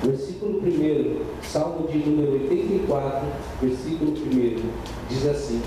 Versículo 1, Salmo de número 84, versículo 1, diz assim: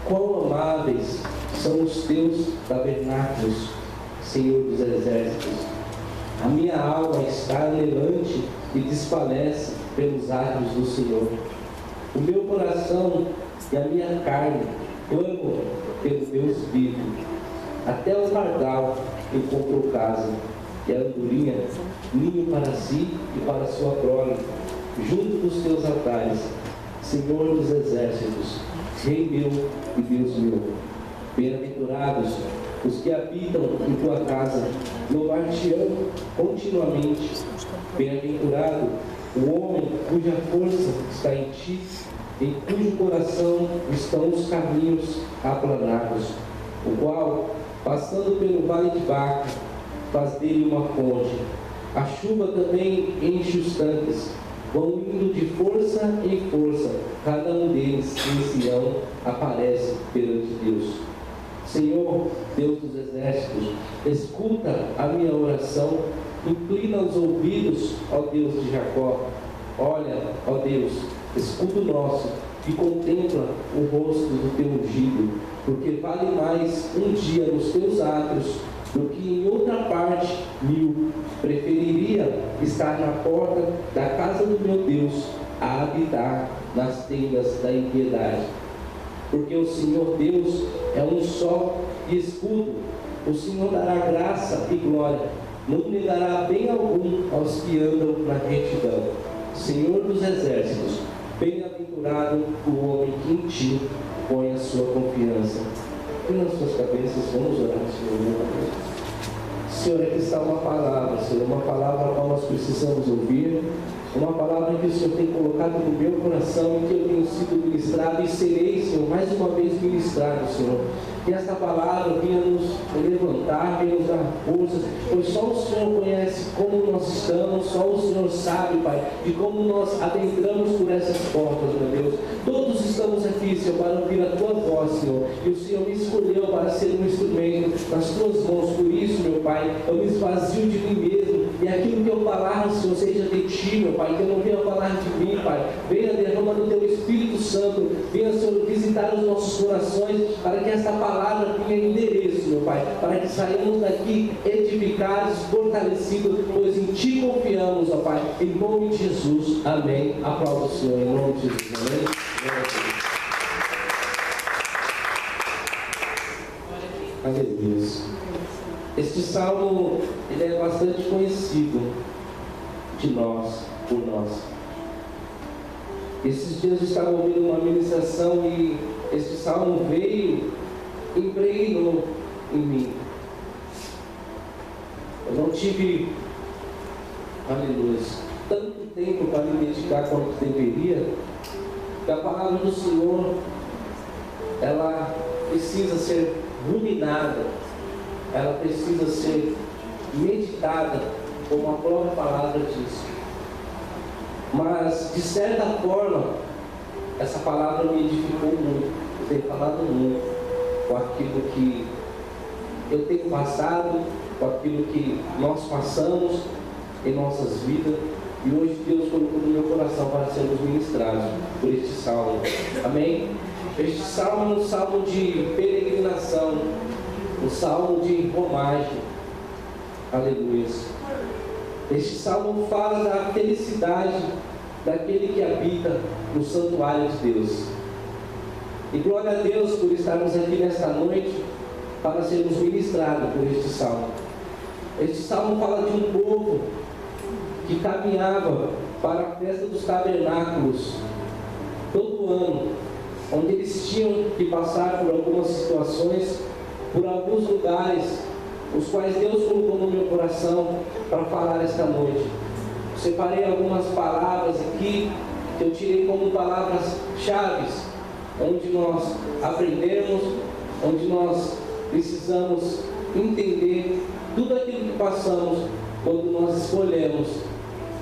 quão amáveis são os teus tabernáculos, Senhor dos exércitos. A minha alma está anelante e desfalece pelos átrios do Senhor. O meu coração e a minha carne clamam pelo Deus vivo. Até o pardal encontrou casa, e a andorinha ninho para si e para sua prole, junto dos teus altares, Senhor dos exércitos, Rei meu e Deus meu. Bem-aventurados os que habitam em tua casa, louvar-te-ão continuamente. Bem-aventurado o homem cuja força está em ti, em cujo coração estão os caminhos aplanados, o qual, passando pelo vale de Baca, faz dele uma fonte. A chuva também enche os tanques, vão indo de força em força, cada um deles em Sião aparece perante Deus. Senhor, Deus dos exércitos, escuta a minha oração, inclina os ouvidos, ó Deus de Jacó. Olha, ó Deus, escuta o nosso e contempla o rosto do teu ungido, porque vale mais um dia nos teus átrios do que em outra parte 1000. Preferiria estar na porta da casa do meu Deus a habitar nas tendas da impiedade. Porque o Senhor Deus é um só e escudo. O Senhor dará graça e glória, não negará bem algum aos que andam na retidão. Senhor dos exércitos, bem-aventurado o homem que em ti põe a sua confiança. E nas suas cabeças, vamos orar, Senhor. Senhor, aqui está uma palavra, Senhor, uma palavra a qual nós precisamos ouvir, uma palavra que o Senhor tem colocado no meu coração e que eu tenho sido ministrado e serei, Senhor, mais uma vez ministrado, Senhor. Que esta palavra venha nos levantar, venha nos dar forças, pois só o Senhor conhece como nós estamos, só o Senhor sabe, Pai, de como nós adentramos por essas portas, meu Deus. Todos estamos aqui, Senhor, para ouvir a Tua voz, Senhor, e o Senhor me escolheu para ser um instrumento nas Tuas mãos. Por isso, meu Pai, eu me esvazio de mim mesmo, e aquilo que eu falar, Senhor, seja de Ti, meu Pai, que eu não venha falar de mim, Pai. Venha derramando o Teu Espírito Santo, venha, Senhor, visitar os nossos corações, para que esta palavra tenha endereço, meu Pai, para que saímos daqui edificados, fortalecidos, pois em Ti confiamos, ó Pai, em nome de Jesus, amém. Aplauda o Senhor, em nome de Jesus, amém. Aleluia. Este salmo, ele é bastante conhecido de nós, por nós. Esses dias eu estava ouvindo uma ministração e este salmo veio e impregnou em mim. Eu não tive, aleluia, tanto tempo para me dedicar quanto deveria, que a palavra do Senhor, ela precisa ser ruminada, ela precisa ser meditada, como a própria palavra diz. Mas, de certa forma, essa palavra me edificou muito. Eu tenho falado muito com aquilo que eu tenho passado, com aquilo que nós passamos em nossas vidas. E hoje Deus colocou no meu coração para sermos ministrados por este salmo. Amém? Este salmo é um salmo de peregrinação, um salmo de romagem. Aleluia. Este salmo fala da felicidade daquele que habita no santuário de Deus. E glória a Deus por estarmos aqui nesta noite para sermos ministrados por este salmo. Este salmo fala de um povo que caminhava para a festa dos tabernáculos todo ano, onde eles tinham que passar por algumas situações, por alguns lugares, os quais Deus colocou no meu coração para falar esta noite. Separei algumas palavras aqui que eu tirei como palavras-chave, onde nós aprendemos, onde nós precisamos entender tudo aquilo que passamos quando nós escolhemos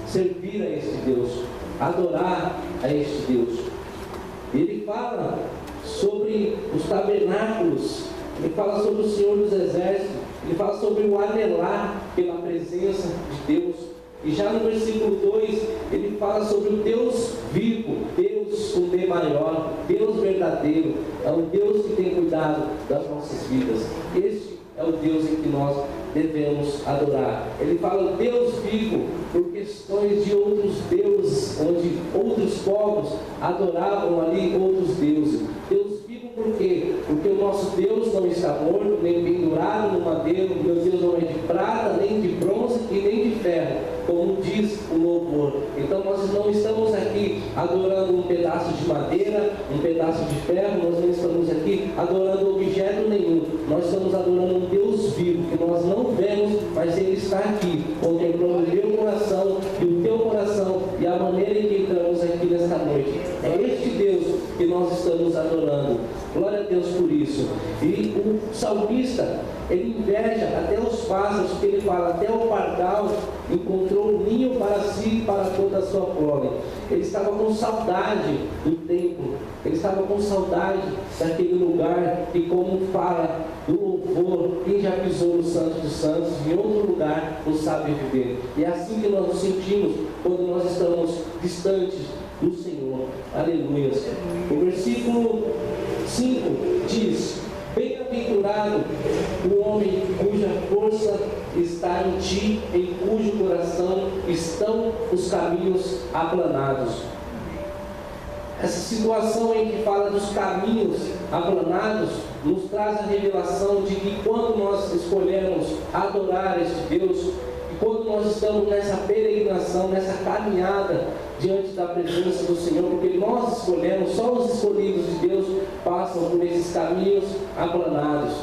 servir a este Deus, adorar a este Deus. Ele fala sobre os tabernáculos, ele fala sobre o Senhor dos Exércitos, ele fala sobre o anelar pela presença de Deus. E já no versículo 2, ele fala sobre o Deus vivo, Deus com D maior, Deus verdadeiro, é o Deus que tem cuidado das nossas vidas. Este é o Deus em que nós devemos adorar. Ele fala Deus vivo por questões de outros deuses, onde outros povos adoravam ali outros deuses. Deus vivo por quê? Porque o nosso Deus não está morto, nem pendurado no madeiro. Meu Deus não é de prata, nem de bronze e nem de ferro, como diz o louvor. Então nós não estamos aqui adorando um pedaço de madeira, um pedaço de ferro, nós não estamos aqui adorando objeto nenhum. Nós estamos adorando um Deus vivo, que nós não vemos, mas Ele está aqui, contemplando o meu coração e o teu coração e a maneira em que entramos aqui nesta noite. É este Deus que nós estamos adorando. Glória a Deus por isso. E o salmista, ele inveja até os pássaros, que ele fala, até o pardal encontrou um ninho para si e para toda a sua prole. Ele estava com saudade do templo, ele estava com saudade daquele lugar que, como fala do louvor, quem já pisou no Santo dos Santos, em outro lugar, não sabe viver. E é assim que nós nos sentimos quando nós estamos distantes do Senhor. Aleluia. O versículo 5 diz: bem-aventurado o homem cuja força está em ti, em cujo coração estão os caminhos aplanados. Essa situação em que fala dos caminhos aplanados nos traz a revelação de que quando nós escolhemos adorar este Deus, e quando nós estamos nessa peregrinação, nessa caminhada diante da presença do Senhor, porque nós escolhemos, só os escolhidos de Deus passam por esses caminhos aplanados.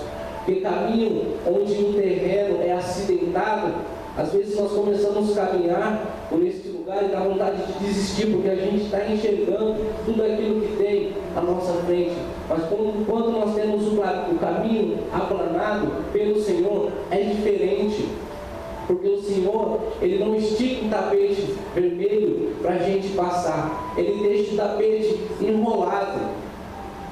Porque caminho onde um terreno é acidentado, às vezes nós começamos a caminhar por este lugar e dá vontade de desistir, porque a gente está enxergando tudo aquilo que tem à nossa frente. Mas quando nós temos o caminho aplanado pelo Senhor, é diferente. Porque o Senhor, Ele não estica um tapete vermelho para a gente passar. Ele deixa o tapete enrolado.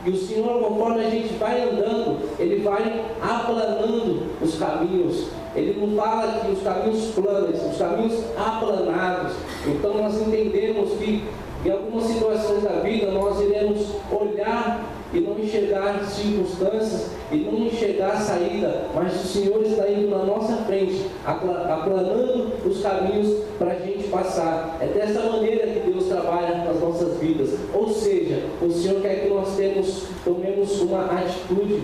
E o Senhor, conforme a gente vai andando, Ele vai aplanando os caminhos. Ele não fala que os caminhos planos, os caminhos aplanados. Então nós entendemos que em algumas situações da vida nós iremos olhar e não enxergar circunstâncias e não enxergar a saída, mas o Senhor está indo na nossa frente, aplanando os caminhos para a gente passar. É dessa maneira que Deus trabalha nas nossas vidas. Ou seja, o Senhor quer que nós tomemos uma atitude.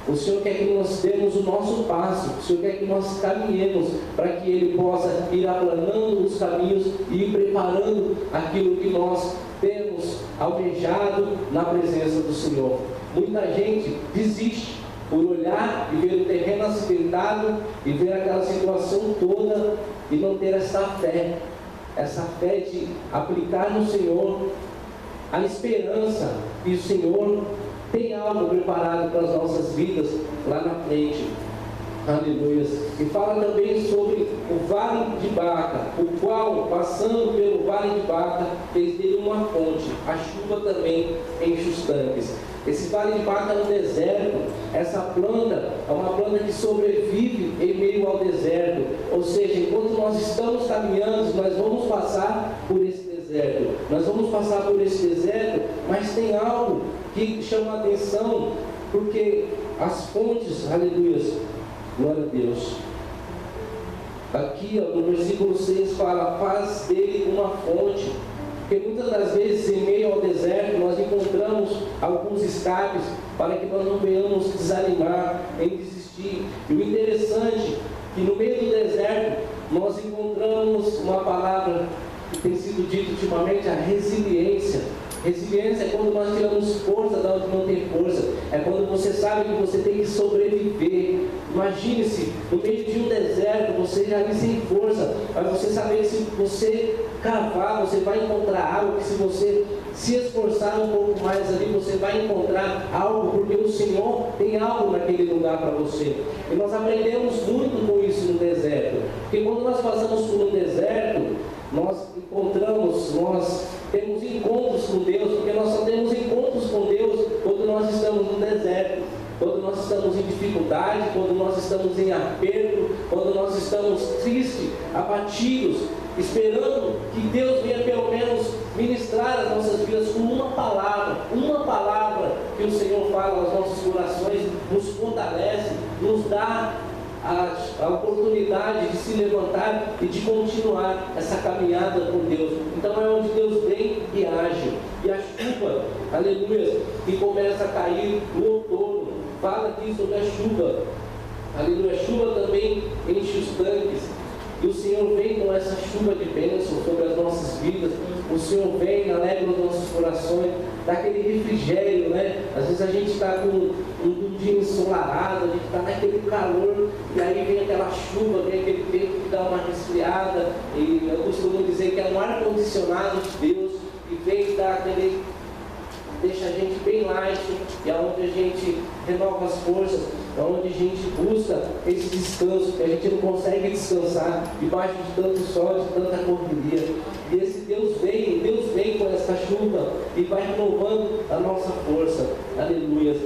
O Senhor quer que nós demos o nosso passo. O Senhor quer que nós caminhemos para que Ele possa ir aplanando os caminhos e ir preparando aquilo que nós temos almejado na presença do Senhor. Muita gente desiste por olhar e ver o terreno acidentado e ver aquela situação toda e não ter essa fé de aplicar no Senhor a esperança que o Senhor tem algo preparado para as nossas vidas lá na frente. Aleluia. E fala também sobre o vale de Baca, o qual, passando pelo vale de Baca, fez dele uma fonte. A chuva também enche os tanques. Esse vale de Baca no deserto, essa planta é uma planta que sobrevive em meio ao deserto. Ou seja, enquanto nós estamos caminhando, nós vamos passar por esse deserto. Nós vamos passar por esse deserto, mas tem algo que chama a atenção, porque as fontes, aleluia, glória a Deus. Aqui no versículo 6 fala, faz dele uma fonte. Porque muitas das vezes em meio ao deserto nós encontramos alguns escapes para que nós não venhamos desanimar, nem desistir. E o interessante é que no meio do deserto nós encontramos uma palavra que tem sido dita ultimamente, a resiliência. Resiliência é quando nós tiramos força da onde não tem força. É quando você sabe que você tem que sobreviver. Imagine-se, no meio de um deserto, você já ali sem força, mas você saber que se você cavar, você vai encontrar algo, que se você se esforçar um pouco mais ali, você vai encontrar algo, porque o Senhor tem algo naquele lugar para você. E nós aprendemos muito com isso no deserto. Porque quando nós passamos por um deserto, nós temos encontros com Deus, porque nós só temos encontros com Deus quando nós estamos no deserto, quando nós estamos em dificuldade, quando nós estamos em aperto, quando nós estamos tristes, abatidos. esperando que Deus venha pelo menos ministrar as nossas vidas com uma palavra que o Senhor fala aos nossos corações, nos fortalece, nos dá a oportunidade de se levantar e de continuar essa caminhada com Deus. Então é onde Deus vem e age. E a chuva, aleluia, que começa a cair no outono, fala aqui sobre a chuva, aleluia. A chuva também enche os tanques. E o Senhor vem com essa chuva de bênção sobre as nossas vidas. O Senhor vem, alegra os nossos corações, dá aquele refrigério, né? Às vezes a gente está com um dia ensolarado, a gente está naquele calor, e aí vem aquela chuva, vem aquele tempo que dá uma resfriada. E eu costumo dizer que é um ar-condicionado de Deus, e vem dar aquele, deixa a gente bem light, e é onde a gente renova as forças, é onde a gente busca esse descanso, que a gente não consegue descansar debaixo de tanto sol, de tanta correria. E esse Deus vem com essa chuva e vai renovando a nossa força. Aleluia.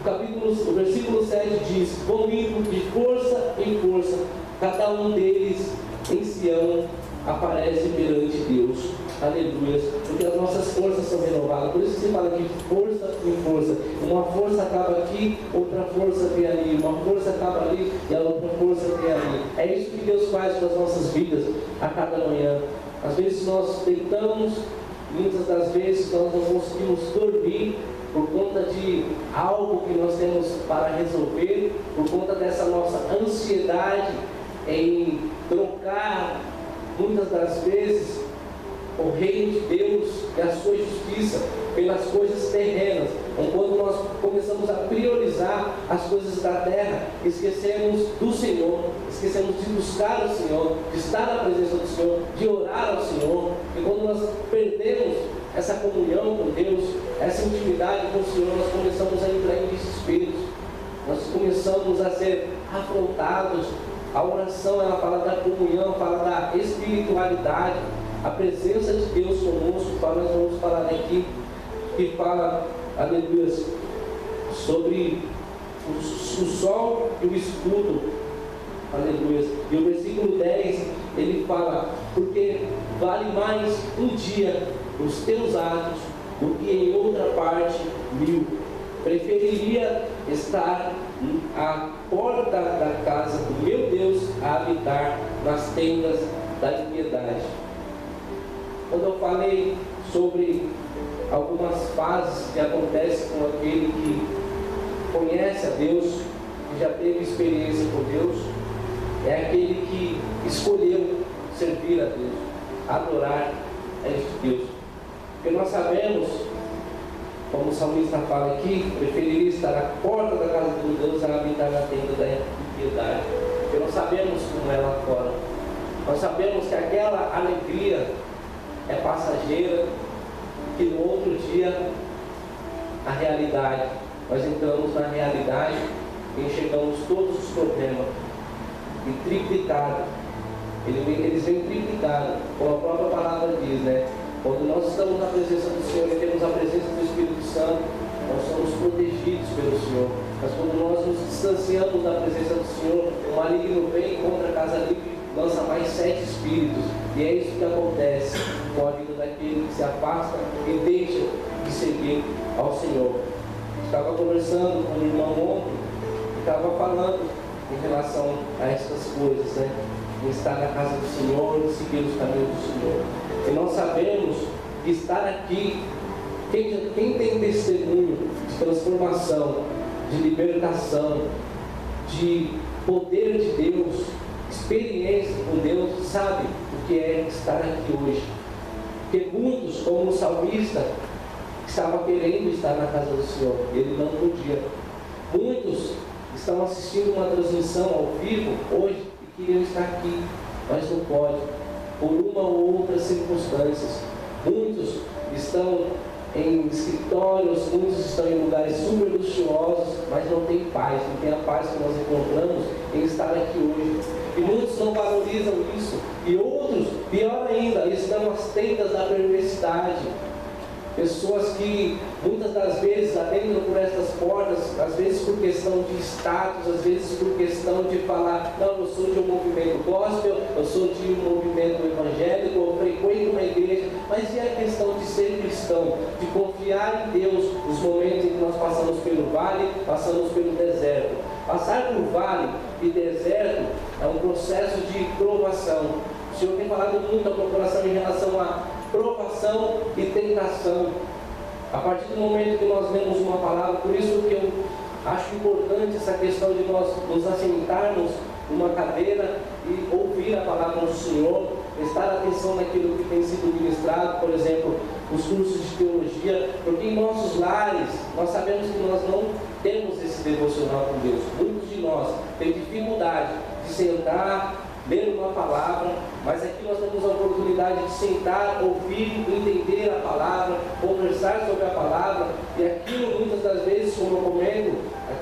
O versículo 7 diz: vão indo de força em força, cada um deles em Sião aparece perante Deus. Aleluia. Porque as nossas forças são renovadas. Por isso se fala de força em força. Uma força acaba aqui, outra força vem ali. Uma força acaba ali e a outra força vem ali. É isso que Deus faz com as nossas vidas a cada manhã. Às vezes nós tentamos, muitas das vezes nós não conseguimos dormir por conta de algo que nós temos para resolver, por conta dessa nossa ansiedade em trocar, muitas das vezes, o reino de Deus e a sua justiça pelas coisas terrenas. Então, quando nós começamos a priorizar as coisas da terra, esquecemos do Senhor, esquecemos de buscar o Senhor, de estar na presença do Senhor, de orar ao Senhor. E quando nós perdemos essa comunhão com Deus, essa intimidade com o Senhor, nós começamos a entrar em desespero, nós começamos a ser afrontados. A oração, ela fala da comunhão, fala da espiritualidade, a presença de Deus conosco. Nós vamos falar aqui, que fala, aleluia, sobre o sol e o escudo, aleluia. E o versículo 10, ele fala: porque vale mais um dia os teus atos do que em outra parte 1000. Preferiria estar à porta da casa do meu Deus a habitar nas tendas da impiedade. Quando eu falei sobre algumas fases que acontecem com aquele que conhece a Deus, que já teve experiência com Deus, é aquele que escolheu servir a Deus, adorar a este Deus. Porque nós sabemos, como o salmista fala aqui, preferiria estar à porta da casa de Deus a habitar na tenda da impiedade. Porque nós sabemos como é lá fora. Nós sabemos que aquela alegria é passageira, que no outro dia a realidade, nós entramos na realidade e enxergamos todos os problemas e triplicado. Eles vêm triplicados, como a própria palavra diz, né? Quando nós estamos na presença do Senhor e temos a presença do Espírito Santo, nós somos protegidos pelo Senhor. Mas quando nós nos distanciamos da presença do Senhor, o maligno vem contra a casa livre, lança mais 7 espíritos. E é isso que acontece com a vida daquele que se afasta e deixa de seguir ao Senhor. Estava conversando com o irmão ontem, estava falando em relação a essas coisas, né? De estar na casa do Senhor, de seguir os caminhos do Senhor. E nós sabemos que estar aqui, quem tem testemunho de transformação, de libertação, de poder de Deus, experiência com Deus, sabe o que é estar aqui hoje. Porque muitos, como o salmista, estava querendo estar na casa do Senhor, ele não podia. Muitos estão assistindo uma transmissão ao vivo hoje e queriam estar aqui, mas não pode, por uma ou outra circunstâncias. Muitos estão em escritórios, muitos estão em lugares super luxuosos, mas não tem paz, não tem a paz que nós encontramos em estar aqui hoje. E muitos não valorizam isso. E outros, pior ainda, estão às tendas da perversidade. pessoas que muitas das vezes adentram por essas portas, às vezes por questão de status, às vezes por questão de falar, não, eu sou de um movimento gospel, eu sou de um movimento evangélico, eu frequento uma igreja, mas e a questão de ser cristão, de confiar em Deus nos momentos em que nós passamos pelo vale, passamos pelo deserto? Passar por vale e deserto é um processo de provação. O Senhor tem falado muito ao meu coração em relação a provação e tentação. A partir do momento que nós lemos uma palavra, por isso que eu acho importante essa questão de nós nos assentarmos numa cadeira e ouvir a palavra do Senhor, prestar atenção naquilo que tem sido ministrado, por exemplo, os cursos de teologia, porque em nossos lares nós sabemos que nós não temos esse devocional com Deus. Muitos de nós têm dificuldade de sentar, ler uma palavra, mas aqui nós temos a oportunidade de sentar, ouvir, entender a palavra, conversar sobre a palavra, e aquilo muitas das vezes, como eu comento,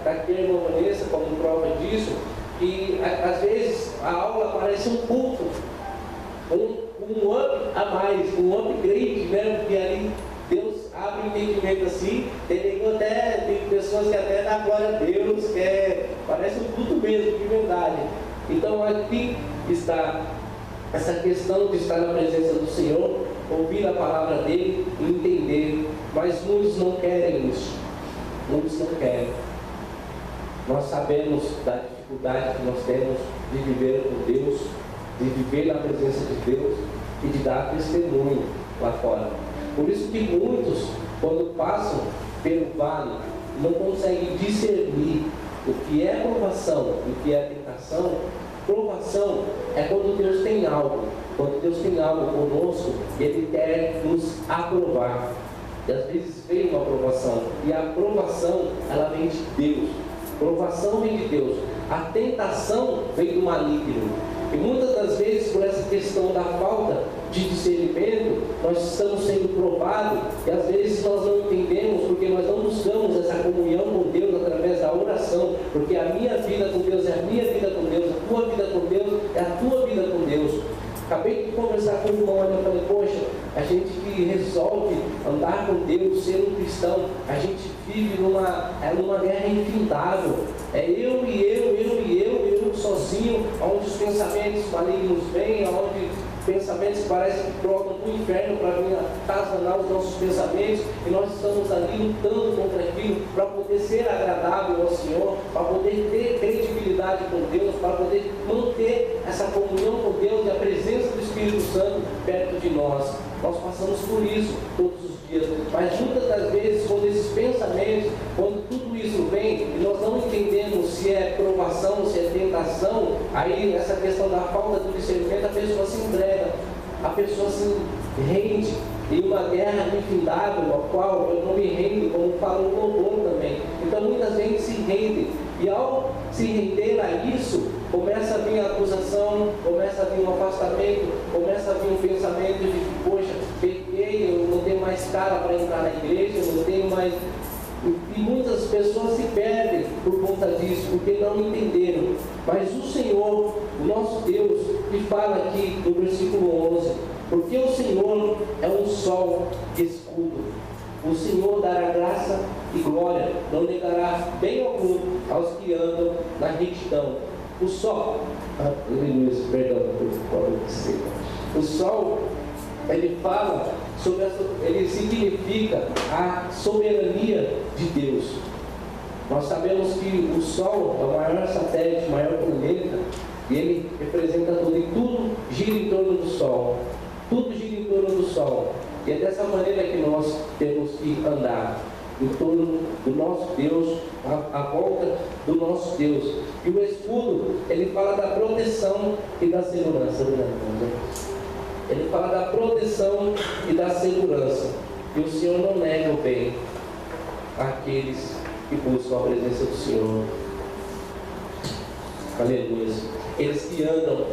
aqui a irmã Vanessa como prova disso, que às vezes a aula parece um culto, um up a mais, um upgrade, né? Porque ali Deus abre o entendimento assim, tem pessoas que até dá glória a Deus, parece um culto mesmo, de verdade. Então aqui está essa questão de estar na presença do Senhor, ouvir a palavra dele e entender, mas muitos não querem isso, muitos não querem. Nós sabemos da dificuldade que nós temos de viver com Deus, de viver na presença de Deus e de dar testemunho lá fora. Por isso que muitos, quando passam pelo vale, não conseguem discernir o que é provação e o que é tentação. Provação é quando Deus tem algo. Quando Deus tem algo conosco, Ele quer nos aprovar. E às vezes vem uma aprovação. E a aprovação, ela vem de Deus. Provação vem de Deus. A tentação vem do maligno. E muitas das vezes, por essa questão da falta de discernimento, nós estamos sendo provados e às vezes nós não entendemos porque nós não buscamos essa comunhão com Deus através da oração, porque a minha vida com Deus é a minha vida com Deus, a tua vida com Deus é a tua vida com Deus. Acabei de conversar com o irmão e eu falei, poxa, a gente que resolve andar com Deus, ser um cristão, a gente vive numa guerra infindável. É eu sozinho, onde os pensamentos malignos vêm, onde pensamentos que parecem que trocam do inferno para vir atazanar os nossos pensamentos, e nós estamos ali lutando contra aquilo para poder ser agradável ao Senhor, para poder ter credibilidade com Deus, para poder manter essa comunhão com Deus e a presença do Espírito Santo perto de nós. Nós passamos por isso todos os dias, mas muitas das vezes, quando esses pensamentos, quando tudo isso vem, e nós não entendemos se é provação, se é tentação, aí essa questão da falta do discernimento, a pessoa se entrega, a pessoa se rende em uma guerra infindável, a qual eu não me rendo, como fala o louvor também. Então muitas vezes se rendem, e ao se render a isso, começa a vir a acusação, começa a vir um afastamento, começa a vir um pensamento de, poxa, peguei, eu não tenho mais cara para entrar na igreja, eu não tenho mais... E muitas pessoas se perdem por conta disso, porque não entenderam. Mas o Senhor, o nosso Deus, que fala aqui no versículo 11, porque o Senhor é um sol de escudo. O Senhor dará graça e glória, não negará bem algum aos que andam na retidão. O sol, o sol, ele fala sobre ele significa a soberania de Deus. Nós sabemos que o Sol é o maior satélite, o maior planeta, e ele representa tudo, e tudo gira em torno do Sol. Tudo gira em torno do Sol. E é dessa maneira que nós temos que andar, em torno do nosso Deus, à volta do nosso Deus. E o escudo, ele fala da proteção e da segurança. Ele fala da proteção e da segurança. E o Senhor não nega o bem àqueles que buscam a presença do Senhor. Aleluia. Eles que andam